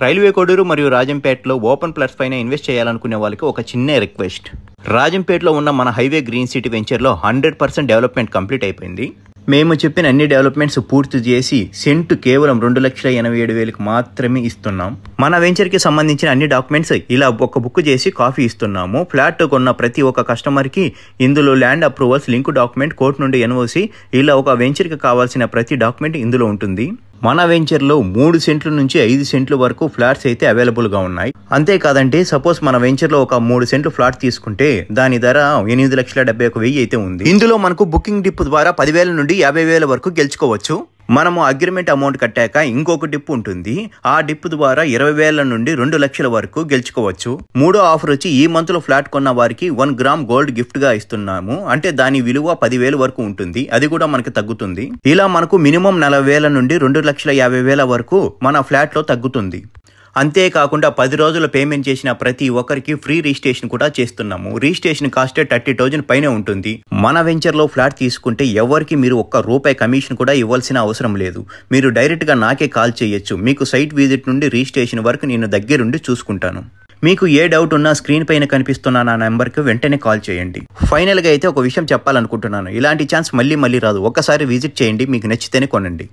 Railway Koduru మరియు రాజంపేటలో open plots పైన invest చేయాలనుకునే వాళ్ళకి ఒక చిన్న రిక్వెస్ట్. రాజంపేటలో ఉన్న మన హైవే గ్రీన్ సిటీ వెంచర్లో 100% డెవలప్మెంట్ కంప్లీట్ అయిపోయింది. మేము చెప్పిన అన్ని డెవలప్మెంట్స్ పూర్తి చేసి సెంటు కేవలం 2,87,000 మాత్రమే ఇస్తున్నాం. మన వెంచర్కి సంబంధించిన అన్ని డాక్యుమెంట్స్ ఇలా ఒక బుక్ చేసి కాపీ ఇస్తున్నాము. ఫ్లాట్ కొన్న ప్రతి ఒక్క కస్టమర్కి ఇందులో land approvals, link document, court నుండి ఎన్ఓసి, ఇలా ఒక వెంచర్కి కావాల్సిన ప్రతి డాక్యుమెంట్ ఇందులో ఉంటుంది. మన వెంచర్లో 3 సెంట్ల నుంచి 5 సెంట్ల వరకు ఫ్లాట్స్ అయితే అవైలబుల్గా ఉన్నాయి. అంతేకాదంటే సపోజ్ మన వెంచర్లో ఒక 3 సెంట్లు ఫ్లాట్ తీసుకుంటే దాని ధర 8,71,000 అయితే ఉంది. ఇందులో మనకు బుకింగ్ డిప్ ద్వారా 10,000 నుండి 50,000 వరకు గెలుచుకోవచ్చు. మనము అగ్రిమెంట్ అమౌంట్ కట్టాక ఇంకొక డిప్ ఉంటుంది. ఆ డిప్ ద్వారా 20,000 నుండి 2 లక్షల వరకు గెలుచుకోవచ్చు. మూడో ఆఫర్ వచ్చి ఈ మంత్ లో ఫ్లాట్ కొన్న వారికి 1 గ్రామ్ గోల్డ్ గిఫ్ట్ గా ఇస్తున్నాము. అంటే దాని విలువ 10,000 వరకు ఉంటుంది. అది కూడా మనకి తగ్గుతుంది. ఇలా మనకు మినిమం 40,000 నుండి 2,50,000 వరకు మన ఫ్లాట్ లో తగ్గుతుంది. అంతేకాకుండా 10 రోజులు పేమెంట్ చేసిన ప్రతి ఒక్కరికి ఫ్రీ రిజిస్ట్రేషన్ కూడా చేస్తున్నాము. రిజిస్ట్రేషన్ కాస్ట్ 30,000 పైనే ఉంటుంది. మన వెంచర్లో ఫ్లాట్ తీసుకుంటే ఎవరికి మీరు ₹1 కమిషన్ కూడా ఇవ్వాల్సిన అవసరం లేదు. మీరు డైరెక్ట్గా నాకే కాల్ చేయొచ్చు. మీకు సైట్ విజిట్ నుండి రిజిస్ట్రేషన్ వరకు నేను దగ్గరుండి చూసుకుంటాను. మీకు ఏ డౌట్ ఉన్నా స్క్రీన్ పైన కనిపిస్తున్న నా నెంబర్కి వెంటనే కాల్ చేయండి. ఫైనల్గా అయితే ఒక విషయం చెప్పాలనుకుంటున్నాను. ఇలాంటి ఛాన్స్ మళ్ళీ రాదు. ఒక్కసారి విజిట్ చేయండి, మీకు నచ్చితేనే కొనండి.